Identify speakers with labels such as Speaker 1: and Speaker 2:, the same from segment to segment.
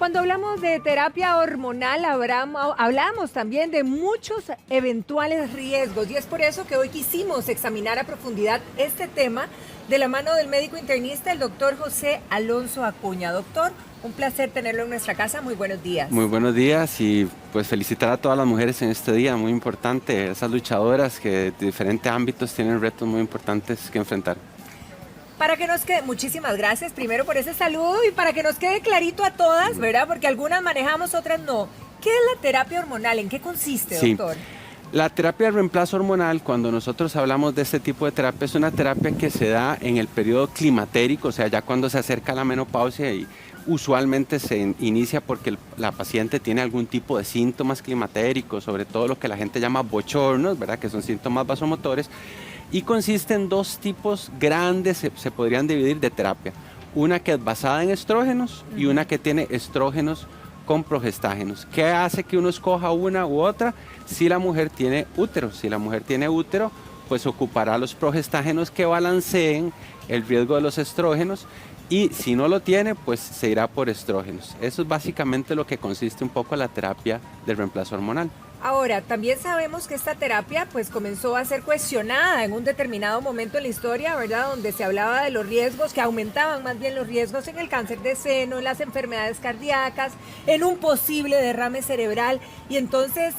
Speaker 1: cuando hablamos de terapia hormonal, hablamos también de muchos eventuales riesgos y es por eso que hoy quisimos examinar a profundidad este tema de la mano del médico internista, el doctor José Alonso Acuña. Doctor, un placer tenerlo en nuestra casa. Muy buenos días.
Speaker 2: Muy buenos días y pues felicitar a todas las mujeres en este día, muy importante, esas luchadoras que de diferentes ámbitos tienen retos muy importantes que enfrentar.
Speaker 1: Para que nos quede, muchísimas gracias primero por ese saludo y para que nos quede clarito a todas, ¿verdad? Porque algunas manejamos, otras no. ¿Qué es la terapia hormonal? ¿En qué consiste, doctor?
Speaker 2: La terapia de reemplazo hormonal, cuando nosotros hablamos de este tipo de terapia, es una terapia que se da en el periodo climatérico, o sea, ya cuando se acerca la menopausia y usualmente se inicia porque la paciente tiene algún tipo de síntomas climatéricos, sobre todo lo que la gente llama bochornos, ¿verdad? Que son síntomas vasomotores. Y consiste en dos tipos grandes, se podrían dividir, de terapia. Una que es basada en estrógenos y una que tiene estrógenos con progestágenos. ¿Qué hace que uno escoja una u otra? Si la mujer tiene útero. Si la mujer tiene útero, pues ocupará los progestágenos que balanceen el riesgo de los estrógenos. Y si no lo tiene, pues se irá por estrógenos. Eso es básicamente lo que consiste un poco la terapia del reemplazo hormonal.
Speaker 1: Ahora, también sabemos que esta terapia pues comenzó a ser cuestionada en un determinado momento en la historia, ¿verdad? Donde se hablaba de los riesgos, que aumentaban más bien los riesgos en el cáncer de seno, en las enfermedades cardíacas, en un posible derrame cerebral. Y entonces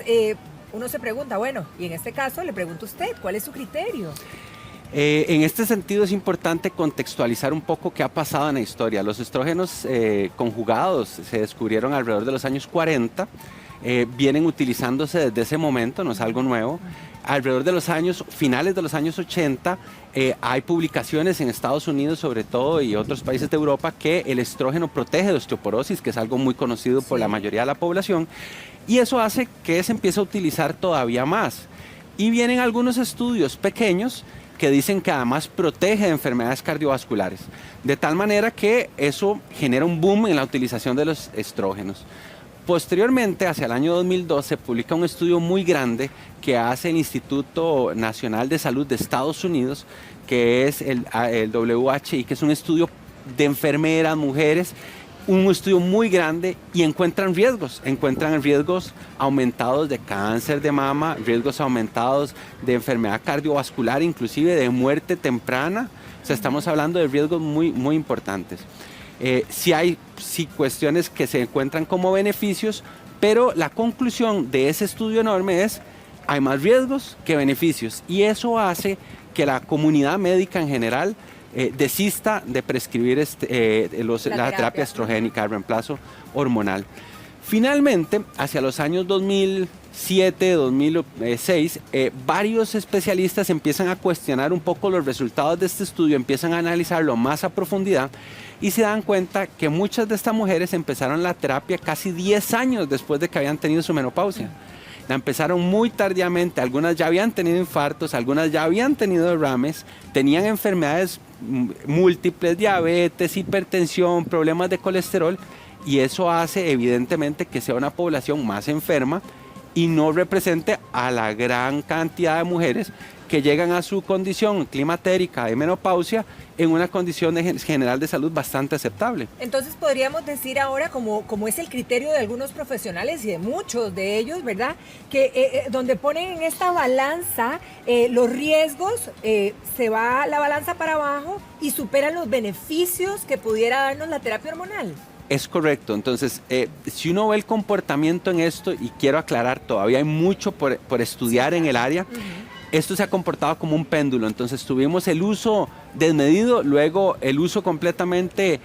Speaker 1: uno se pregunta, bueno, y en este caso le pregunto a usted, ¿cuál es su criterio?
Speaker 2: En este sentido es importante contextualizar un poco qué ha pasado en la historia. Los estrógenos conjugados se descubrieron alrededor de los años 40. Vienen utilizándose desde ese momento, no es algo nuevo. Alrededor de los finales de los años 80, hay publicaciones en Estados Unidos sobre todo y otros países de Europa que el estrógeno protege de osteoporosis, que es algo muy conocido por la mayoría de la población, y eso hace que se empiece a utilizar todavía más. Y vienen algunos estudios pequeños que dicen que además protege de enfermedades cardiovasculares, de tal manera que eso genera un boom en la utilización de los estrógenos. Posteriormente, hacia el año 2002, se publica un estudio muy grande que hace el Instituto Nacional de Salud de Estados Unidos, que es el WHI, que es un estudio de enfermeras, mujeres, un estudio muy grande y encuentran riesgos aumentados de cáncer de mama, riesgos aumentados de enfermedad cardiovascular, inclusive de muerte temprana. O sea, estamos hablando de riesgos muy, muy importantes. Sí hay cuestiones que se encuentran como beneficios, pero la conclusión de ese estudio enorme es hay más riesgos que beneficios y eso hace que la comunidad médica en general desista de prescribir la terapia estrogénica, el reemplazo hormonal. Finalmente, hacia los años 2007, 2006, varios especialistas empiezan a cuestionar un poco los resultados de este estudio, empiezan a analizarlo más a profundidad y se dan cuenta que muchas de estas mujeres empezaron la terapia casi 10 años después de que habían tenido su menopausia. La empezaron muy tardíamente, algunas ya habían tenido infartos, algunas ya habían tenido derrames, tenían enfermedades múltiples, diabetes, hipertensión, problemas de colesterol, y eso hace evidentemente que sea una población más enferma y no represente a la gran cantidad de mujeres que llegan a su condición climatérica de menopausia en una condición general de salud bastante aceptable.
Speaker 1: Entonces podríamos decir ahora, como es el criterio de algunos profesionales y de muchos de ellos, ¿verdad? Que donde ponen en esta balanza los riesgos, se va la balanza para abajo y superan los beneficios que pudiera darnos la terapia hormonal.
Speaker 2: Es correcto, entonces si uno ve el comportamiento en esto, y quiero aclarar, todavía hay mucho por estudiar en el área, esto se ha comportado como un péndulo, entonces tuvimos el uso desmedido, luego el uso completamente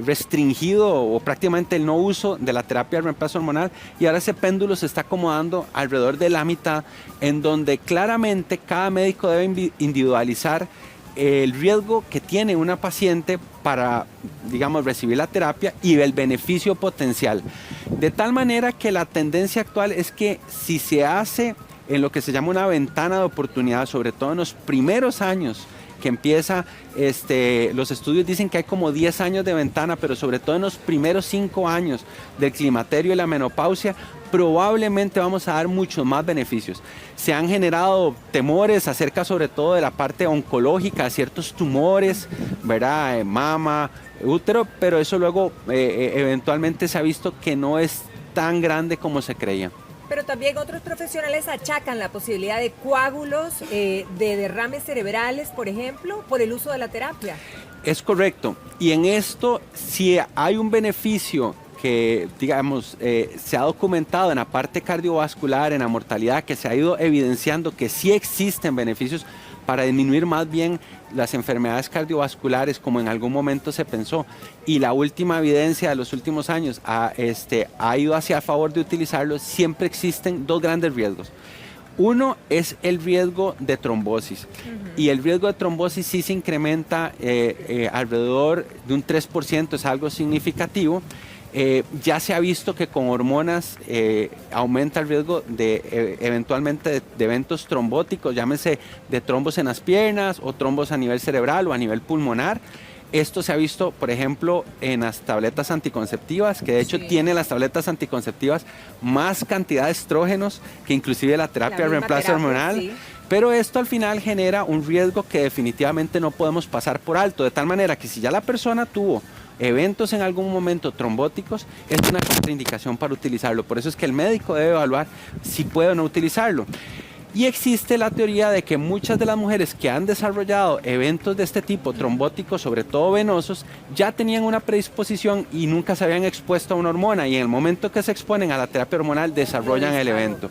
Speaker 2: restringido o prácticamente el no uso de la terapia de reemplazo hormonal y ahora ese péndulo se está acomodando alrededor de la mitad, en donde claramente cada médico debe individualizar el riesgo que tiene una paciente para, digamos, recibir la terapia y el beneficio potencial. De tal manera que la tendencia actual es que si se hace en lo que se llama una ventana de oportunidad, sobre todo en los primeros años que empieza, los estudios dicen que hay como 10 años de ventana, pero sobre todo en los primeros 5 años del climaterio y la menopausia, probablemente vamos a dar muchos más beneficios. Se han generado temores acerca sobre todo de la parte oncológica, ciertos tumores, ¿verdad? Mama, útero, pero eso luego eventualmente se ha visto que no es tan grande como se creía.
Speaker 1: Pero también otros profesionales achacan la posibilidad de coágulos, de derrames cerebrales, por ejemplo, por el uso de la terapia.
Speaker 2: Es correcto. Y en esto, si hay un beneficio que, digamos, se ha documentado en la parte cardiovascular, en la mortalidad, que se ha ido evidenciando que sí existen beneficios para disminuir más bien las enfermedades cardiovasculares como en algún momento se pensó, y la última evidencia de los últimos años ha ido hacia a favor de utilizarlo. Siempre existen 2 grandes riesgos. Uno es el riesgo de trombosis, y el riesgo de trombosis sí se incrementa alrededor de un 3%, es algo significativo. Ya se ha visto que con hormonas aumenta el riesgo de eventualmente de eventos trombóticos, llámese de trombos en las piernas o trombos a nivel cerebral o a nivel pulmonar. Esto se ha visto, por ejemplo, en las tabletas anticonceptivas, que de hecho tienen las tabletas anticonceptivas más cantidad de estrógenos que inclusive la terapia de reemplazo hormonal. Sí. Pero esto al final genera un riesgo que definitivamente no podemos pasar por alto, de tal manera que si ya la persona tuvo eventos en algún momento trombóticos, es una contraindicación para utilizarlo. Por eso es que el médico debe evaluar si puede o no utilizarlo. Y existe la teoría de que muchas de las mujeres que han desarrollado eventos de este tipo, trombóticos, sobre todo venosos, ya tenían una predisposición y nunca se habían expuesto a una hormona, y en el momento que se exponen a la terapia hormonal desarrollan el evento.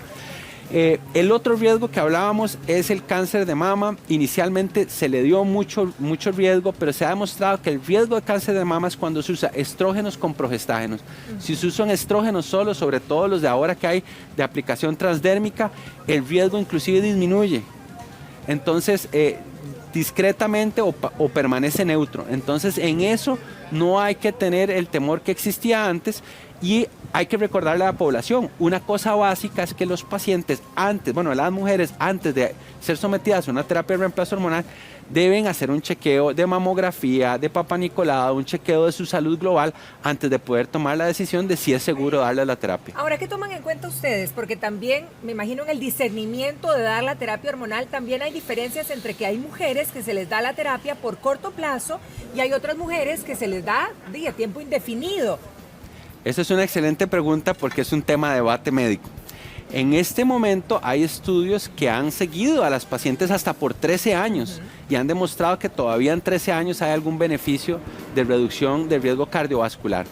Speaker 2: El otro riesgo que hablábamos es el cáncer de mama. Inicialmente se le dio mucho riesgo, pero se ha demostrado que el riesgo de cáncer de mama es cuando se usa estrógenos con progestágenos. Si se usan estrógenos solo, sobre todo los de ahora que hay de aplicación transdérmica, el riesgo inclusive disminuye. Entonces, discretamente o permanece neutro. Entonces, en eso no hay que tener el temor que existía antes. Y hay que recordarle a la población, una cosa básica es que los pacientes las mujeres antes de ser sometidas a una terapia de reemplazo hormonal deben hacer un chequeo de mamografía, de Papa Nicolau, un chequeo de su salud global antes de poder tomar la decisión de si es seguro darle la terapia.
Speaker 1: Ahora, ¿qué toman en cuenta ustedes? Porque también, me imagino, en el discernimiento de dar la terapia hormonal también hay diferencias entre que hay mujeres que se les da la terapia por corto plazo y hay otras mujeres que se les da a tiempo indefinido.
Speaker 2: Esa es una excelente pregunta porque es un tema de debate médico. En este momento hay estudios que han seguido a las pacientes hasta por 13 años y han demostrado que todavía en 13 años hay algún beneficio de reducción del riesgo cardiovascular.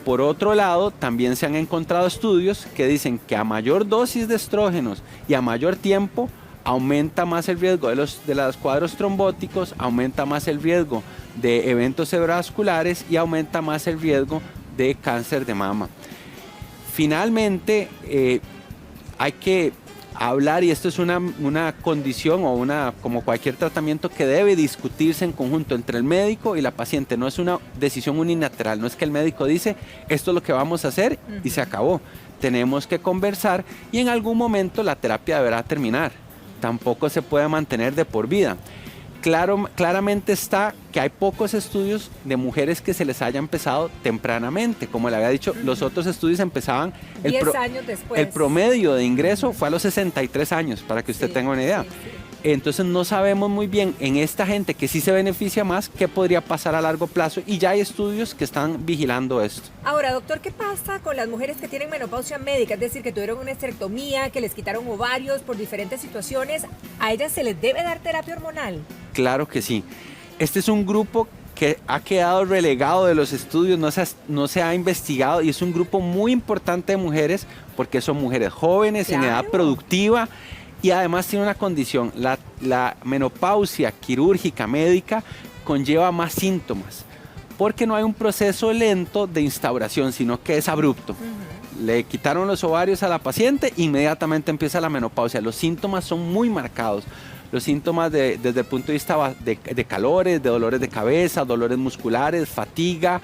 Speaker 2: Por otro lado, también se han encontrado estudios que dicen que a mayor dosis de estrógenos y a mayor tiempo aumenta más el riesgo de los cuadros trombóticos, aumenta más el riesgo de eventos cerebrovasculares y aumenta más el riesgo de cáncer de mama. Finalmente, hay que hablar, y esto es una condición o como cualquier tratamiento que debe discutirse en conjunto entre el médico y la paciente. No es una decisión unilateral, no es que el médico dice esto es lo que vamos a hacer y se acabó. Tenemos que conversar y en algún momento la terapia deberá terminar. Tampoco se puede mantener de por vida. Claramente está que hay pocos estudios de mujeres que se les haya empezado tempranamente. Como le había dicho, los otros estudios empezaban
Speaker 1: 10 años después.
Speaker 2: El promedio de ingreso fue a los 63 años, para que usted tenga una idea. Entonces no sabemos muy bien en esta gente que sí se beneficia más qué podría pasar a largo plazo, y ya hay estudios que están vigilando esto.
Speaker 1: Ahora, doctor, ¿qué pasa con las mujeres que tienen menopausia médica? Es decir, que tuvieron una esterectomía, que les quitaron ovarios por diferentes situaciones. ¿A ellas se les debe dar terapia hormonal?
Speaker 2: Claro que sí. Este es un grupo que ha quedado relegado de los estudios, no se ha investigado, y es un grupo muy importante de mujeres porque son mujeres jóvenes, en edad productiva. Y además tiene una condición, la menopausia quirúrgica médica conlleva más síntomas, porque no hay un proceso lento de instauración, sino que es abrupto. Le quitaron los ovarios a la paciente, inmediatamente empieza la menopausia. Los síntomas son muy marcados. Los síntomas desde el punto de vista de calores, de dolores de cabeza, dolores musculares, fatiga,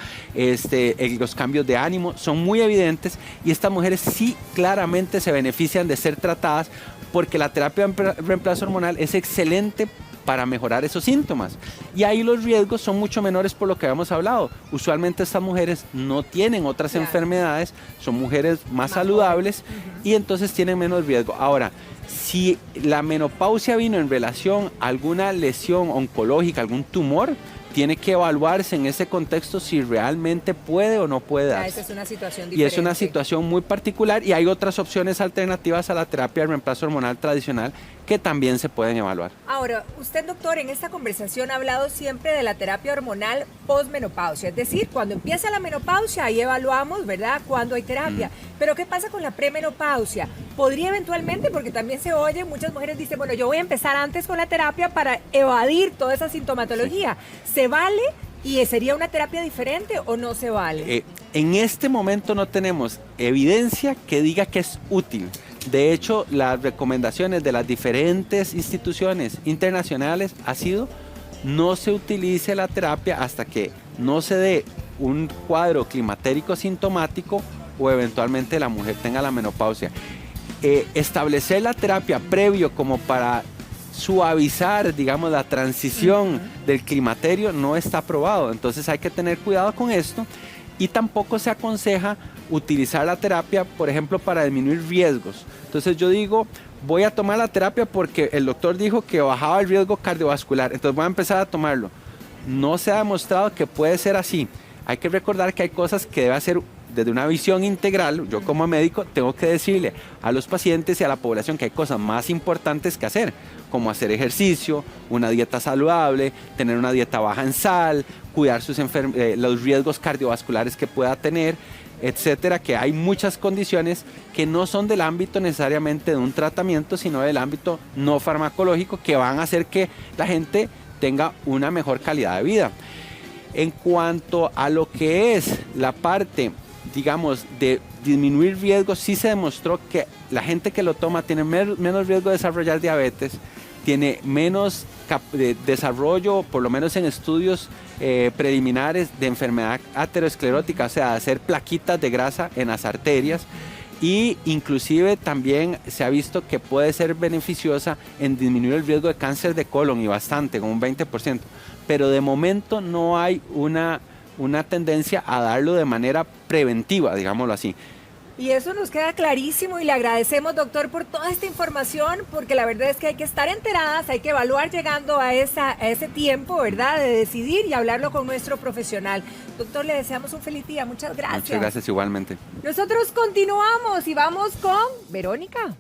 Speaker 2: los cambios de ánimo son muy evidentes, y estas mujeres sí claramente se benefician de ser tratadas porque la terapia de reemplazo hormonal es excelente para mejorar esos síntomas. Y ahí los riesgos son mucho menores por lo que habíamos hablado. Usualmente estas mujeres no tienen otras enfermedades, son mujeres más saludables y entonces tienen menos riesgo. Ahora, si la menopausia vino en relación a alguna lesión oncológica, algún tumor, tiene que evaluarse en ese contexto si realmente puede o no puede darse.
Speaker 1: Esa es una situación diferente.
Speaker 2: Y es una situación muy particular y hay otras opciones alternativas a la terapia de reemplazo hormonal tradicional que también se pueden evaluar.
Speaker 1: Ahora, usted, doctor, en esta conversación ha hablado siempre de la terapia hormonal posmenopausia, es decir, cuando empieza la menopausia, ahí evaluamos, ¿verdad?, cuándo hay terapia. Pero ¿qué pasa con la premenopausia? ¿Podría eventualmente, porque también se oye, muchas mujeres dicen, bueno, yo voy a empezar antes con la terapia para evadir toda esa sintomatología? ¿Se vale? ¿Y sería una terapia diferente o no se vale?
Speaker 2: En este momento no tenemos evidencia que diga que es útil. De hecho, las recomendaciones de las diferentes instituciones internacionales ha sido no se utilice la terapia hasta que no se dé un cuadro climatérico sintomático o eventualmente la mujer tenga la menopausia. Establecer la terapia previo como para suavizar, digamos, la transición del climaterio no está aprobado. Entonces hay que tener cuidado con esto y tampoco se aconseja utilizar la terapia, por ejemplo, para disminuir riesgos. Entonces yo digo, voy a tomar la terapia porque el doctor dijo que bajaba el riesgo cardiovascular, entonces voy a empezar a tomarlo. No se ha demostrado que puede ser así. Hay que recordar que hay cosas que debe hacer desde una visión integral. Yo como médico tengo que decirle a los pacientes y a la población que hay cosas más importantes que hacer, como hacer ejercicio, una dieta saludable, tener una dieta baja en sal, cuidar los riesgos cardiovasculares que pueda tener, etcétera, que hay muchas condiciones que no son del ámbito necesariamente de un tratamiento, sino del ámbito no farmacológico que van a hacer que la gente tenga una mejor calidad de vida. En cuanto a lo que es la parte, digamos, de disminuir riesgos, sí se demostró que la gente que lo toma tiene menos riesgo de desarrollar diabetes, tiene menos desarrollo, por lo menos en estudios preliminares, de enfermedad aterosclerótica, o sea, hacer plaquitas de grasa en las arterias, y inclusive también se ha visto que puede ser beneficiosa en disminuir el riesgo de cáncer de colon, y bastante, como un 20%, pero de momento no hay una tendencia a darlo de manera preventiva, digámoslo así.
Speaker 1: Y eso nos queda clarísimo y le agradecemos, doctor, por toda esta información, porque la verdad es que hay que estar enteradas, hay que evaluar llegando a ese tiempo, ¿verdad?, de decidir y hablarlo con nuestro profesional. Doctor, le deseamos un feliz día. Muchas gracias.
Speaker 2: Muchas gracias igualmente.
Speaker 1: Nosotros continuamos y vamos con Verónica.